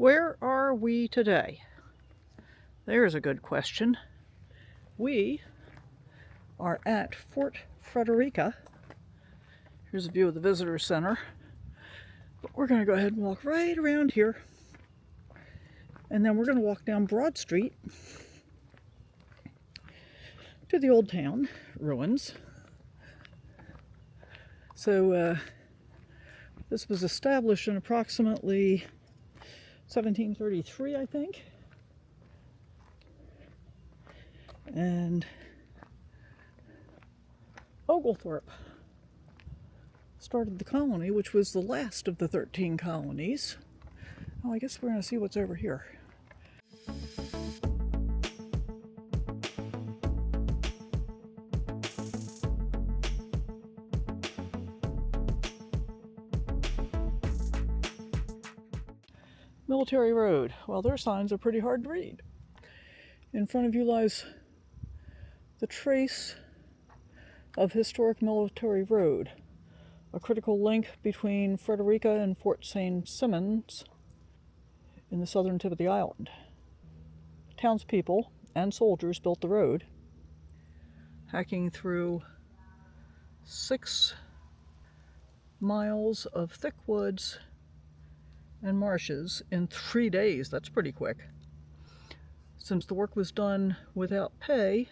Where are we today? There's a good question. We are at Fort Frederica. Here's a view of the visitor center. But we're going to go ahead and walk right around here. And then we're going to walk down Broad Street to the old town ruins. So this was established in approximately 1733, I think. And Oglethorpe started the colony, which was the last of the 13 colonies. Oh, I guess we're going to see what's over here. Military Road. Well, their signs are pretty hard to read. In front of you lies the trace of historic Military Road, a critical link between Frederica and Fort St. Simons in the southern tip of the island. Townspeople and soldiers built the road, hacking through 6 miles of thick woods and marshes in 3 days. That's pretty quick. Since the work was done without pay,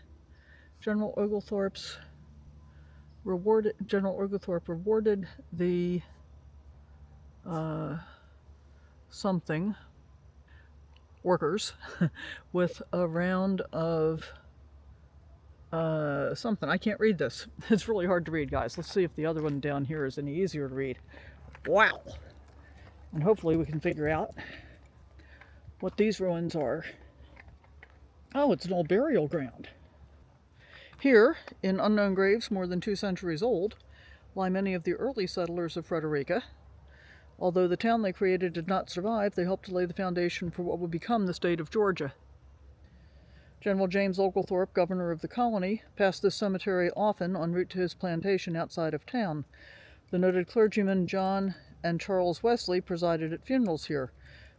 General Oglethorpe rewarded the workers with a round of something. I can't read this. It's really hard to read, guys. Let's see if the other one down here is any easier to read. Wow! And hopefully we can figure out what these ruins are. Oh, it's an old burial ground. Here, in unknown graves more than 2 centuries old, lie many of the early settlers of Frederica. Although the town they created did not survive, they helped to lay the foundation for what would become the state of Georgia. General James Oglethorpe, governor of the colony, passed this cemetery often en route to his plantation outside of town. The noted clergymen John and Charles Wesley presided at funerals here.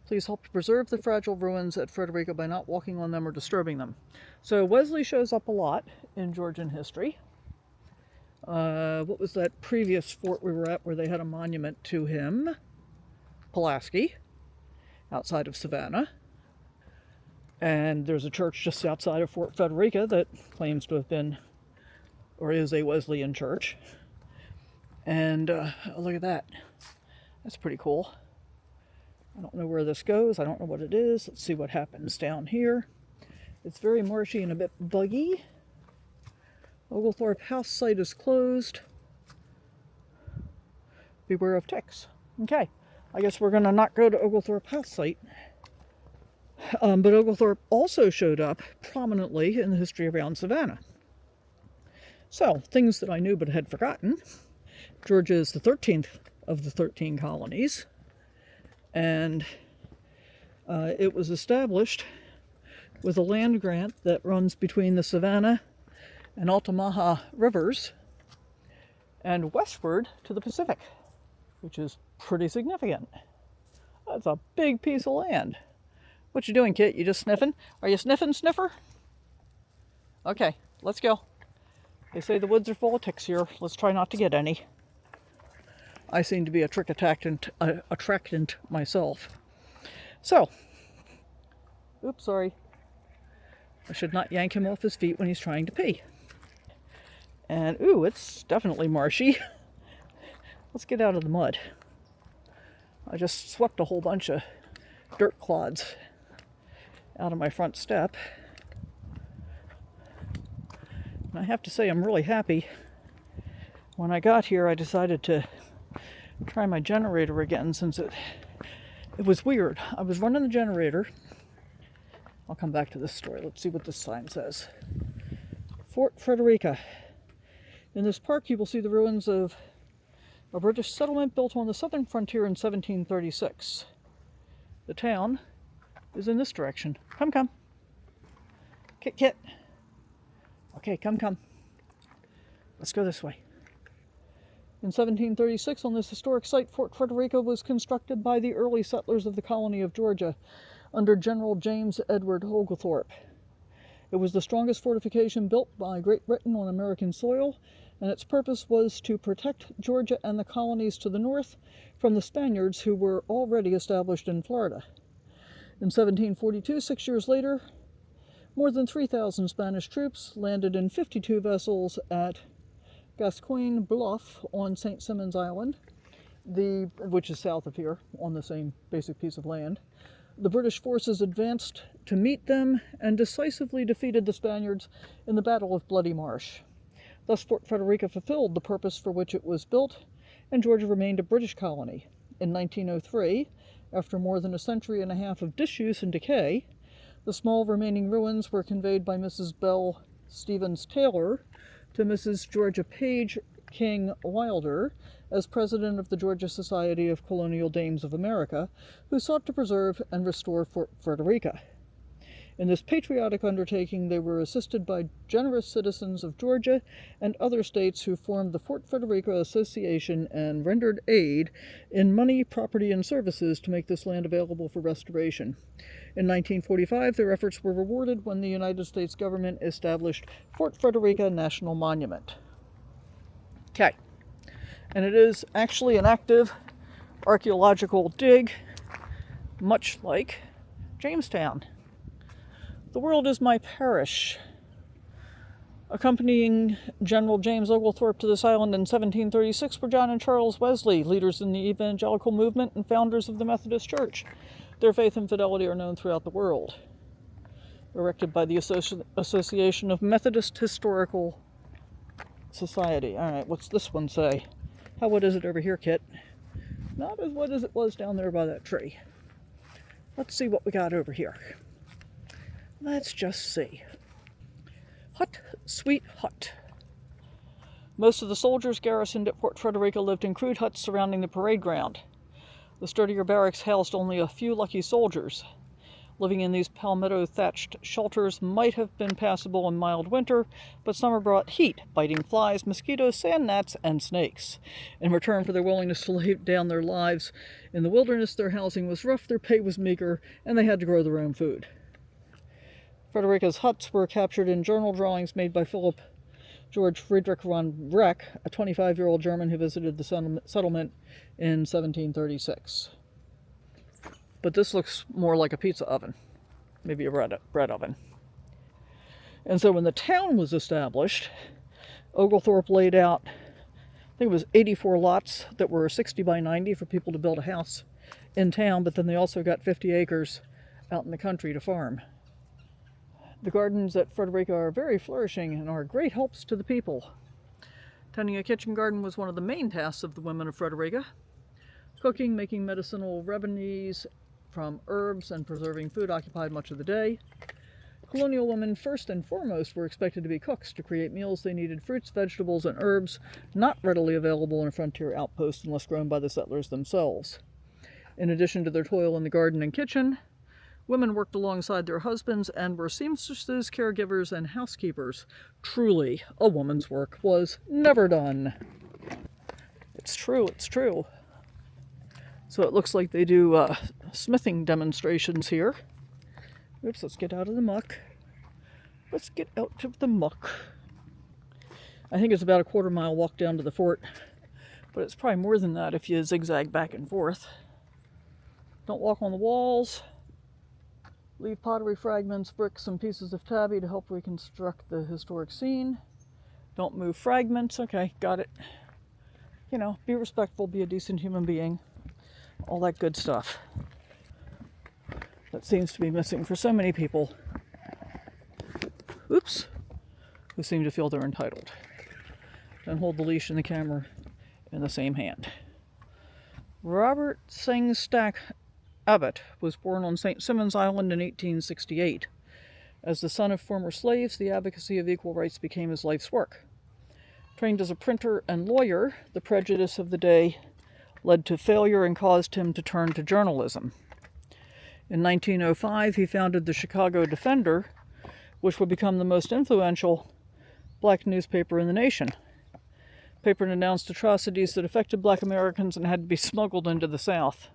Please help to preserve the fragile ruins at Frederica by not walking on them or disturbing them. So Wesley shows up a lot in Georgian history. What was that previous fort we were at where they had a monument to him? Pulaski, outside of Savannah. And there's a church just outside of Fort Frederica that claims to have been, or is, a Wesleyan church. And look at that. That's pretty cool. I don't know where this goes. I don't know what it is. Let's see what happens down here. It's very marshy and a bit buggy. Oglethorpe house site is closed. Beware of ticks. Okay, I guess we're going to not go to Oglethorpe house site. But Oglethorpe also showed up prominently in the history around Savannah. So, things that I knew but had forgotten. Georgia is the 13th of the 13 colonies. And it was established with a land grant that runs between the Savannah and Altamaha rivers and westward to the Pacific, which is pretty significant. That's a big piece of land. What you doing, Kit? You just sniffing? Are you sniffing, sniffer? Okay, let's go. They say the woods are full of ticks here. Let's try not to get any. I seem to be a trick attractant myself. So, oops, sorry. I should not yank him off his feet when he's trying to pee. And, ooh, it's definitely marshy. Let's get out of the mud. I just swept a whole bunch of dirt clods out of my front step. And I have to say, I'm really happy. When I got here, I decided to try my generator again since it was weird. I was running the generator. I'll come back to this story. Let's see what this sign says. Fort Frederica. In this park you will see the ruins of a British settlement built on the southern frontier in 1736. The town is in this direction. Come, come. Kit, Kit. Okay, come, come. Let's go this way. In 1736, on this historic site, Fort Frederica was constructed by the early settlers of the colony of Georgia under General James Edward Oglethorpe. It was the strongest fortification built by Great Britain on American soil, and its purpose was to protect Georgia and the colonies to the north from the Spaniards who were already established in Florida. In 1742, 6 years later, more than 3,000 Spanish troops landed in 52 vessels at Gascoigne Bluff on St. Simons Island, which is south of here, on the same basic piece of land. The British forces advanced to meet them and decisively defeated the Spaniards in the Battle of Bloody Marsh. Thus, Fort Frederica fulfilled the purpose for which it was built, and Georgia remained a British colony. In 1903, after more than a century and a half of disuse and decay, the small remaining ruins were conveyed by Mrs. Belle Stevens Taylor to Mrs. Georgia Page King Wilder as president of the Georgia Society of Colonial Dames of America, who sought to preserve and restore Fort Frederica. In this patriotic undertaking, they were assisted by generous citizens of Georgia and other states who formed the Fort Frederica Association and rendered aid in money, property, and services to make this land available for restoration. In 1945, their efforts were rewarded when the United States government established Fort Frederica National Monument. Okay. And it is actually an active archaeological dig, much like Jamestown. The world is my parish. Accompanying General James Oglethorpe to this island in 1736 were John and Charles Wesley, leaders in the evangelical movement and founders of the Methodist Church. Their faith and fidelity are known throughout the world. Erected by the Association of Methodist Historical Society. All right, what's this one say? How wet is it over here, Kit? Not as wet as it was down there by that tree. Let's see what we got over here. Let's just see. Hut, sweet hut. Most of the soldiers garrisoned at Fort Frederica lived in crude huts surrounding the parade ground. The sturdier barracks housed only a few lucky soldiers. Living in these palmetto-thatched shelters might have been passable in mild winter, but summer brought heat, biting flies, mosquitoes, sand gnats, and snakes. In return for their willingness to lay down their lives in the wilderness, their housing was rough, their pay was meager, and they had to grow their own food. Frederica's huts were captured in journal drawings made by Philip George Friedrich von Wreck, a 25-year-old German who visited the settlement in 1736. But this looks more like a pizza oven, maybe a bread oven. And so when the town was established, Oglethorpe laid out, I think it was 84 lots that were 60 by 90 for people to build a house in town, but then they also got 50 acres out in the country to farm. The gardens at Frederica are very flourishing and are great helps to the people. Tending a kitchen garden was one of the main tasks of the women of Frederica. Cooking, making medicinal remedies from herbs, and preserving food occupied much of the day. Colonial women, first and foremost, were expected to be cooks. To create meals, they needed fruits, vegetables, and herbs not readily available in a frontier outpost unless grown by the settlers themselves. In addition to their toil in the garden and kitchen, women worked alongside their husbands and were seamstresses, caregivers, and housekeepers. Truly, a woman's work was never done. It's true, it's true. So it looks like they do smithing demonstrations here. Oops, let's get out of the muck. Let's get out of the muck. I think it's about a quarter-mile walk down to the fort, but it's probably more than that if you zigzag back and forth. Don't walk on the walls. Leave pottery fragments, bricks, and pieces of tabby to help reconstruct the historic scene. Don't move fragments. Okay, got it. You know, be respectful, be a decent human being. All that good stuff that seems to be missing for so many people, oops, who seem to feel they're entitled. Don't hold the leash and the camera in the same hand. Robert Sangstack Abbott was born on St. Simons Island in 1868. As the son of former slaves, the advocacy of equal rights became his life's work. Trained as a printer and lawyer, the prejudice of the day led to failure and caused him to turn to journalism. In 1905, he founded the Chicago Defender, which would become the most influential black newspaper in the nation. paper announced atrocities that affected black Americans and had to be smuggled into the South.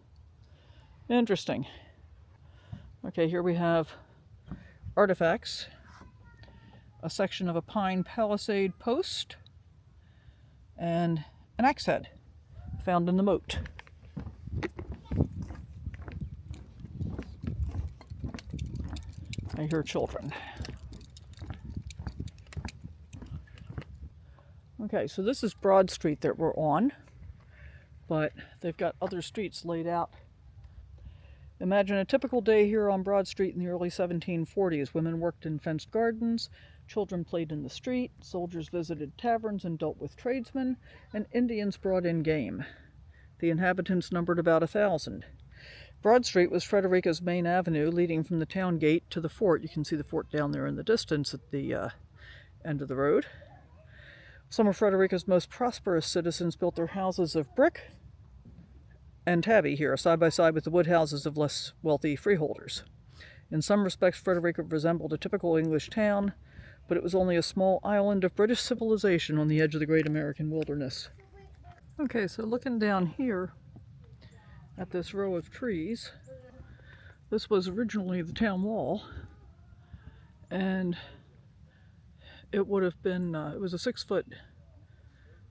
Interesting. Okay, here we have artifacts. A section of a pine palisade post and an axe head found in the moat. I hear children. Okay, so this is Broad Street that we're on, but they've got other streets laid out. Imagine a typical day here on Broad Street in the early 1740s. Women worked in fenced gardens, children played in the street, soldiers visited taverns and dealt with tradesmen, and Indians brought in game. The inhabitants numbered about 1,000. Broad Street was Frederica's main avenue leading from the town gate to the fort. You can see the fort down there in the distance at the end of the road. Some of Frederica's most prosperous citizens built their houses of brick and tabby here, side by side with the wood houses of less wealthy freeholders. In some respects, Frederica resembled a typical English town, but it was only a small island of British civilization on the edge of the great American wilderness. Okay, so looking down here at this row of trees, this was originally the town wall, and it would have been, it was a 6-foot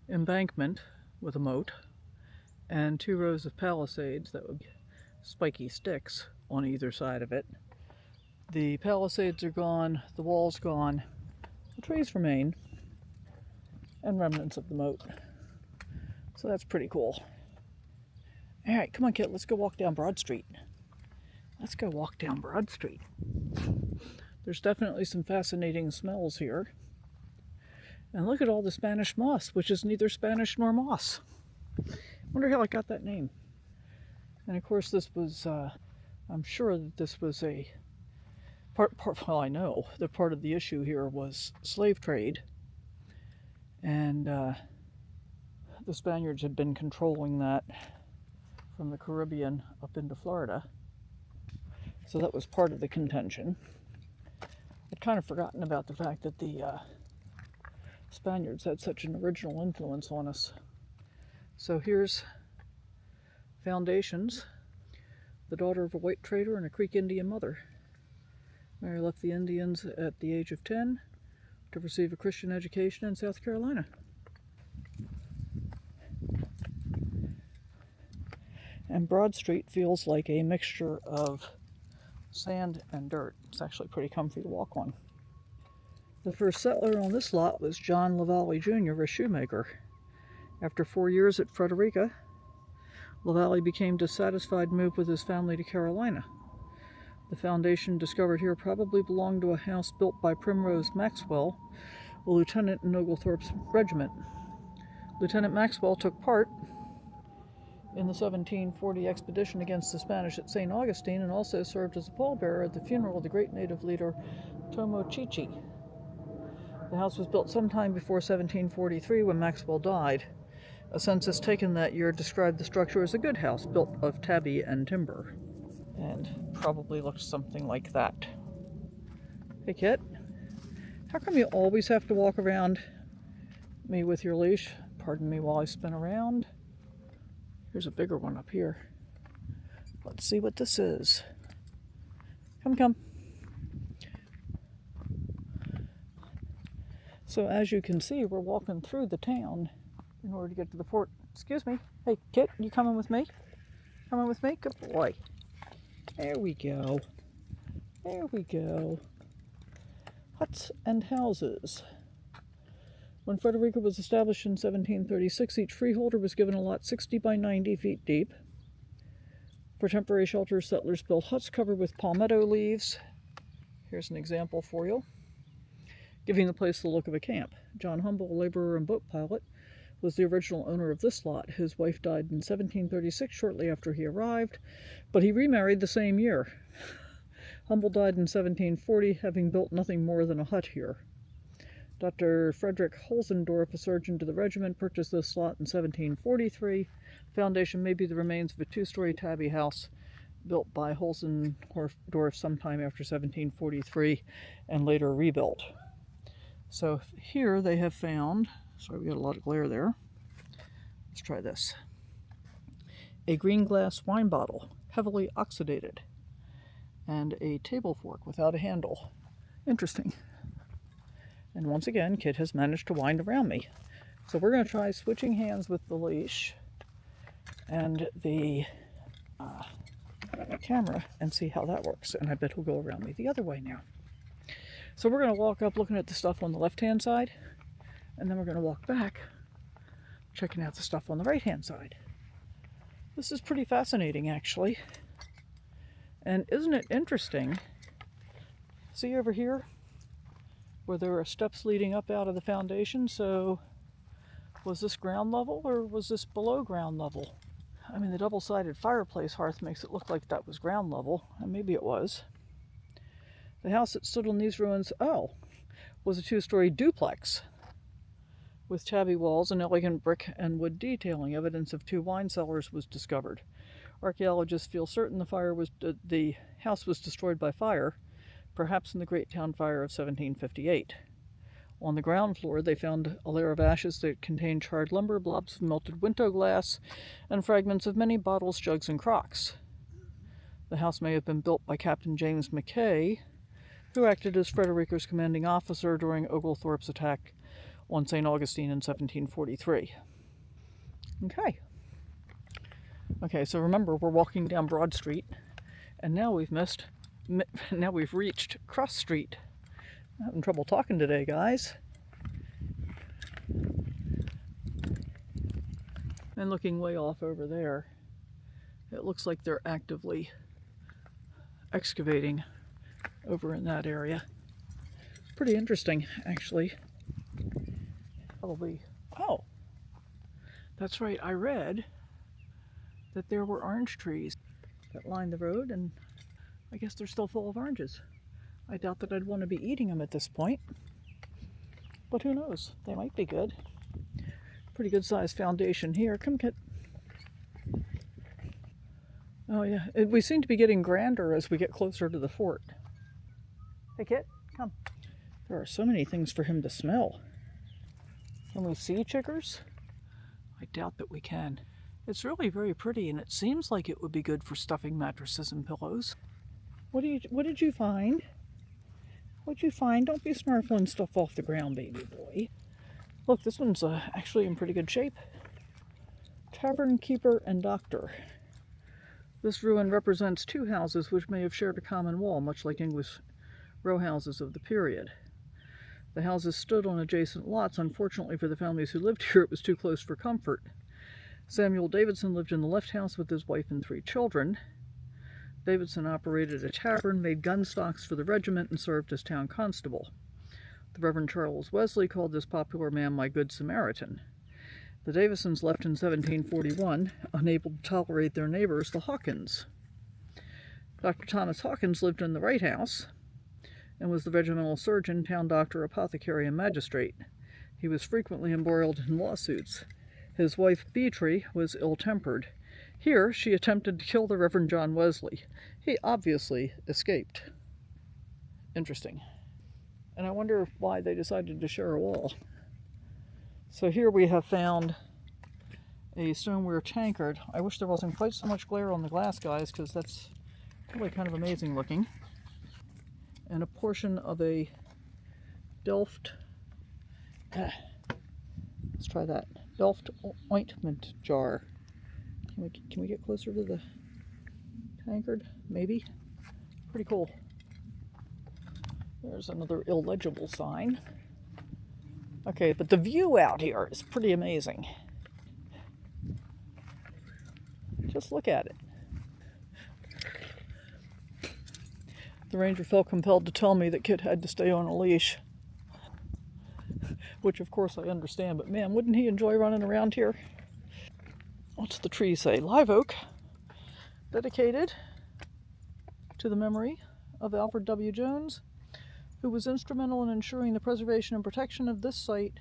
embankment with a moat and 2 rows of palisades that would be spiky sticks on either side of it. The palisades are gone, the wall's gone, the trees remain, and remnants of the moat. So that's pretty cool. All right, come on, kid, let's go walk down Broad Street. Let's go walk down Broad Street. There's definitely some fascinating smells here. And look at all the Spanish moss, which is neither Spanish nor moss. Wonder how I got that name. And of course this was, I'm sure that this was a well, I know that part of the issue here was slave trade. And the Spaniards had been controlling that from the Caribbean up into Florida. So that was part of the contention. I'd kind of forgotten about the fact that the Spaniards had such an original influence on us. So here's foundations. The daughter of a white trader and a Creek Indian mother. Mary left the Indians at the age of 10 to receive a Christian education in South Carolina. And Broad Street feels like a mixture of sand and dirt. It's actually pretty comfy to walk on. The first settler on this lot was John Lavalle Jr., a shoemaker. After 4 years at Frederica, Lavalle became dissatisfied and moved with his family to Carolina. The foundation discovered here probably belonged to a house built by Primrose Maxwell, a lieutenant in Oglethorpe's regiment. Lieutenant Maxwell took part in the 1740 expedition against the Spanish at St. Augustine and also served as a pallbearer at the funeral of the great native leader Tomochichi. The house was built sometime before 1743 when Maxwell died. A census taken that year described the structure as a good house built of tabby and timber, and probably looks something like that. Hey kid, how come you always have to walk around me with your leash? Pardon me while I spin around. Here's a bigger one up here. Let's see what this is. Come. So as you can see, we're walking through the town in order to get to the fort. Excuse me. Hey, Kit, you coming with me? Coming with me? Good boy. There we go. There we go. Huts and houses. When Frederica was established in 1736, each freeholder was given a lot 60 by 90 feet deep. For temporary shelter, settlers built huts covered with palmetto leaves. Here's an example for you, giving the place the look of a camp. John Humble, a laborer and boat pilot, was the original owner of this lot. His wife died in 1736, shortly after he arrived, but he remarried the same year. Humble died in 1740, having built nothing more than a hut here. Dr. Frederick Holzendorf, a surgeon to the regiment, purchased this lot in 1743. Foundation may be the remains of a 2-story tabby house built by Holzendorf sometime after 1743 and later rebuilt. So here they have found, sorry we got a lot of glare there, Let's try this. A green glass wine bottle, heavily oxidated, and a table fork without a handle. Interesting. And once again, Kit has managed to wind around me. So we're going to try switching hands with the leash and the camera and see how that works. And I bet he'll go around me the other way now. So we're going to walk up looking at the stuff on the left-hand side, and then we're going to walk back checking out the stuff on the right-hand side. This is pretty fascinating, actually. And isn't it interesting? See over here where there are steps leading up out of the foundation? So was this ground level or was this below ground level? I mean, the double-sided fireplace hearth makes it look like that was ground level, and maybe it was. The house that stood on these ruins, was a two-story duplex with tabby walls and elegant brick and wood detailing. Evidence of two wine cellars was discovered. Archaeologists feel certain the house was destroyed by fire, perhaps in the Great Town Fire of 1758. On the ground floor, they found a layer of ashes that contained charred lumber, blobs of melted window glass, and fragments of many bottles, jugs, and crocks. The house may have been built by Captain James Mackay, who acted as Frederica's commanding officer during Oglethorpe's attack on St. Augustine in 1743. Okay, so remember, we're walking down Broad Street, and now we've reached Cross Street. I'm having trouble talking today, guys. And looking way off over there, it looks like they're actively excavating over in that area. Pretty interesting, actually. Probably. Oh, that's right. I read that there were orange trees that lined the road, and I guess they're still full of oranges. I doubt that I'd want to be eating them at this point, but who knows? They might be good. Pretty good sized foundation here. Come, Kit. Oh yeah, we seem to be getting grander as we get closer to the fort. Hey, Kit, come. There are so many things for him to smell. Can we see chiggers? I doubt that we can. It's really very pretty, and it seems like it would be good for stuffing mattresses and pillows. What did you find? What'd you find? Don't be snarfling stuff off the ground, baby boy. Look, this one's actually in pretty good shape. Tavern Keeper and Doctor. This ruin represents two houses which may have shared a common wall, much like English row houses of the period. The houses stood on adjacent lots. Unfortunately for the families who lived here, it was too close for comfort. Samuel Davidson lived in the left house with his wife and 3 children. Davidson operated a tavern, made gun stocks for the regiment, and served as town constable. The Reverend Charles Wesley called this popular man "my good Samaritan." The Davidsons left in 1741, unable to tolerate their neighbors, the Hawkins. Dr. Thomas Hawkins lived in the right house and was the regimental surgeon, town doctor, apothecary, and magistrate. He was frequently embroiled in lawsuits. His wife, Beatrix, was ill-tempered. Here, she attempted to kill the Reverend John Wesley. He obviously escaped. Interesting. And I wonder why they decided to share a wall. So here we have found a stoneware tankard. I wish there wasn't quite so much glare on the glass, guys, because that's really kind of amazing looking. And a portion of a Delft, let's try that, Delft ointment jar. Can we get closer to the tankard? Maybe. Pretty cool. There's another illegible sign. Okay, but the view out here is pretty amazing. Just look at it. The ranger felt compelled to tell me that Kit had to stay on a leash. Which of course I understand, but man, wouldn't he enjoy running around here? What's the tree say? Live oak, dedicated to the memory of Alfred W. Jones, who was instrumental in ensuring the preservation and protection of this site,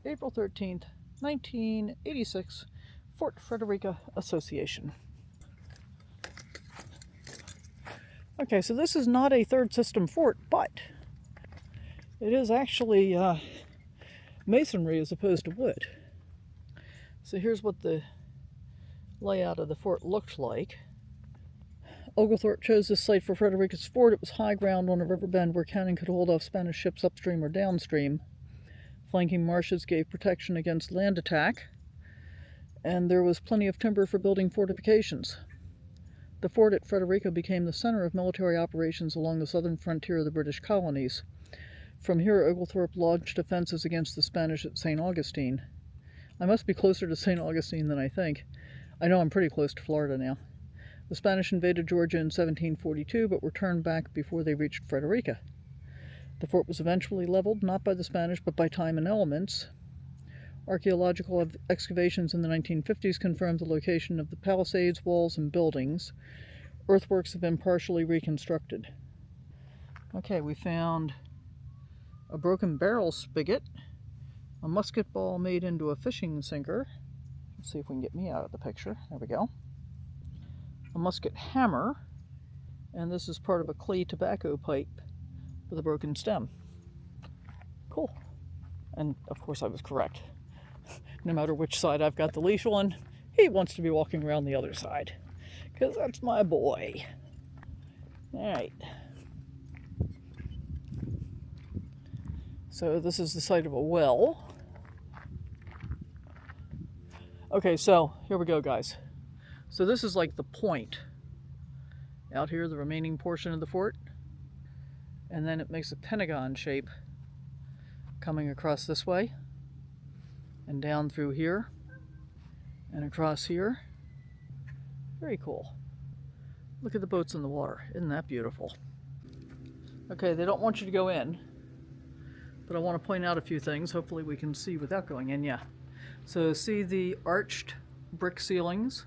April 13th, 1986, Fort Frederica Association. Okay, so this is not a third system fort, but it is actually masonry as opposed to wood. So here's what the layout of the fort looked like. Oglethorpe chose this site for Frederica's fort. It was high ground on a river bend where cannon could hold off Spanish ships upstream or downstream. Flanking marshes gave protection against land attack, and there was plenty of timber for building fortifications. The fort at Frederica became the center of military operations along the southern frontier of the British colonies. From here, Oglethorpe launched offensives against the Spanish at St. Augustine. I must be closer to St. Augustine than I think. I know I'm pretty close to Florida now. The Spanish invaded Georgia in 1742, but were turned back before they reached Frederica. The fort was eventually leveled, not by the Spanish, but by time and elements. Archaeological excavations in the 1950s confirmed the location of the palisades, walls, and buildings. Earthworks have been partially reconstructed. Okay, we found a broken barrel spigot, a musket ball made into a fishing sinker. Let's see if we can get me out of the picture. There we go. A musket hammer, and this is part of a clay tobacco pipe with a broken stem. Cool. And of course I was correct. No matter which side I've got the leash on, he wants to be walking around the other side, because that's my boy. All right. So this is the site of a well. Okay, so here we go, guys. So this is like the point. Out here, the remaining portion of the fort. And then it makes a pentagon shape coming across this way. And down through here. And across here. Very cool. Look at the boats in the water. Isn't that beautiful? Okay, they don't want you to go in. But I want to point out a few things. Hopefully we can see without going in. Yeah. So see the arched brick ceilings.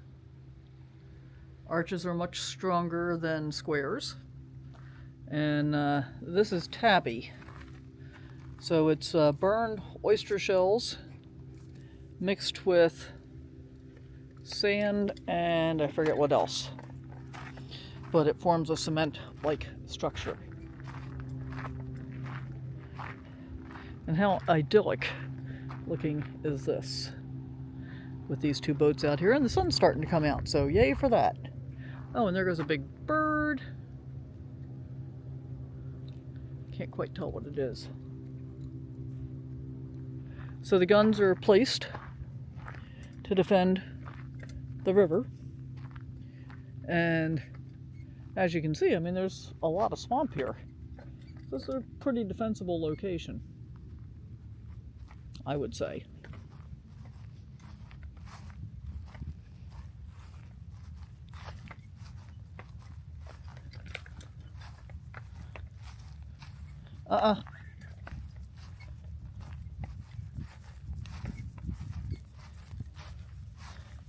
Arches are much stronger than squares. And this is tabby. So it's burned oyster shells mixed with sand and I forget what else. But it forms a cement-like structure. And how idyllic looking is this with these two boats out here, and the sun's starting to come out, so yay for that. Oh, and there goes a big bird. Can't quite tell what it is. So the guns are placed to defend the river, and as you can see, I mean, there's a lot of swamp here. This is a pretty defensible location, I would say.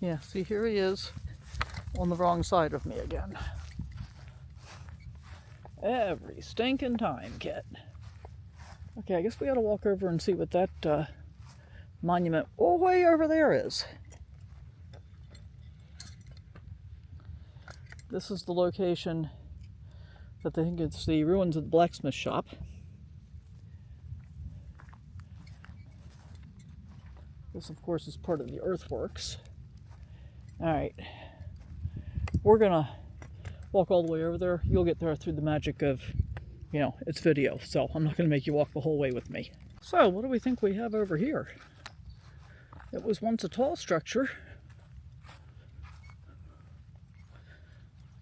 Yeah, see, here he is on the wrong side of me again. Every stinking time, Kit. Okay, I guess we gotta walk over and see what that monument way over there is. This is the location that I think it's the ruins of the blacksmith shop. This, of course, is part of the earthworks. All right, we're gonna walk all the way over there. You'll get there through the magic of, you know, it's video, so I'm not gonna make you walk the whole way with me. So, what do we think we have over here? It was once a tall structure.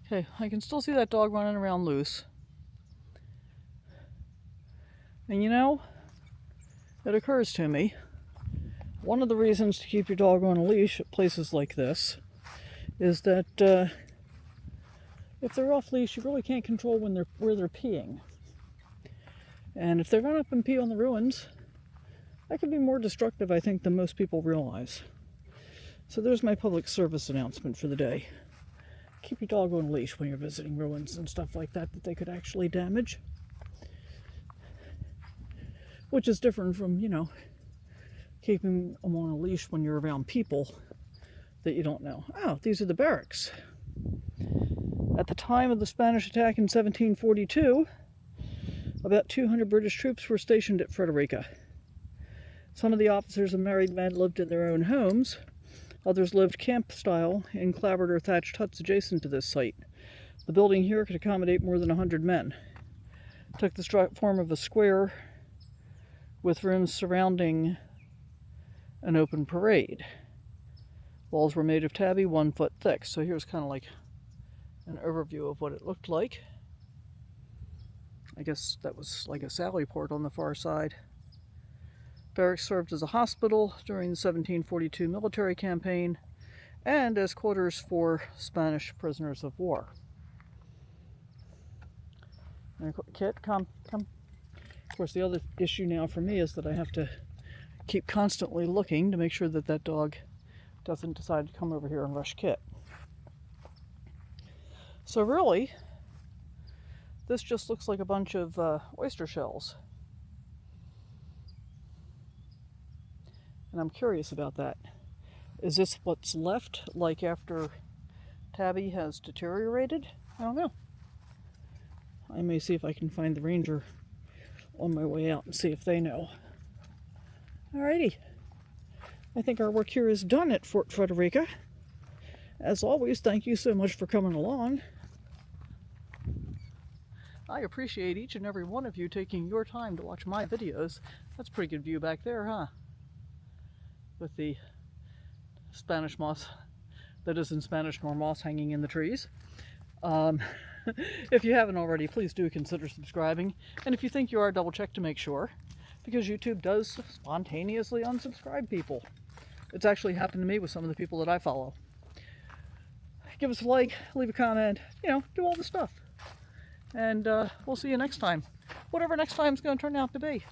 Okay, I can still see that dog running around loose. And you know, it occurs to me, one of the reasons to keep your dog on a leash at places like this is that if they're off leash, you really can't control where they're peeing. And if they run up and pee on the ruins, that can be more destructive, I think, than most people realize. So there's my public service announcement for the day. Keep your dog on a leash when you're visiting ruins and stuff like that they could actually damage. Which is different from, you know, keeping them on a leash when you're around people that you don't know. Oh, these are the barracks. At the time of the Spanish attack in 1742, about 200 British troops were stationed at Frederica. Some of the officers and married men lived in their own homes, Others lived camp-style in clapboard or thatched huts adjacent to this site. The building here could accommodate more than 100 men. It took the form of a square with rooms surrounding an open parade. Walls were made of tabby 1 foot thick. So here's kind of like an overview of what it looked like. I guess that was like a sally port on the far side. Barracks served as a hospital during the 1742 military campaign and as quarters for Spanish prisoners of war. Kit, come. Of course, the other issue now for me is that I have to keep constantly looking to make sure that that dog doesn't decide to come over here and rush Kit. So really, this just looks like a bunch of oyster shells. And I'm curious about that. Is this what's left, like after Tabby has deteriorated? I don't know. I may see if I can find the ranger on my way out and see if they know. Alrighty. I think our work here is done at Fort Frederica. As always, thank you so much for coming along. I appreciate each and every one of you taking your time to watch my videos. That's a pretty good view back there, huh? With the Spanish moss that isn't Spanish nor moss hanging in the trees. If you haven't already, please do consider subscribing. And if you think you are, double check to make sure, because YouTube does spontaneously unsubscribe people. It's actually happened to me with some of the people that I follow. Give us a like, leave a comment, do all the stuff. And we'll see you next time. Whatever next time is going to turn out to be.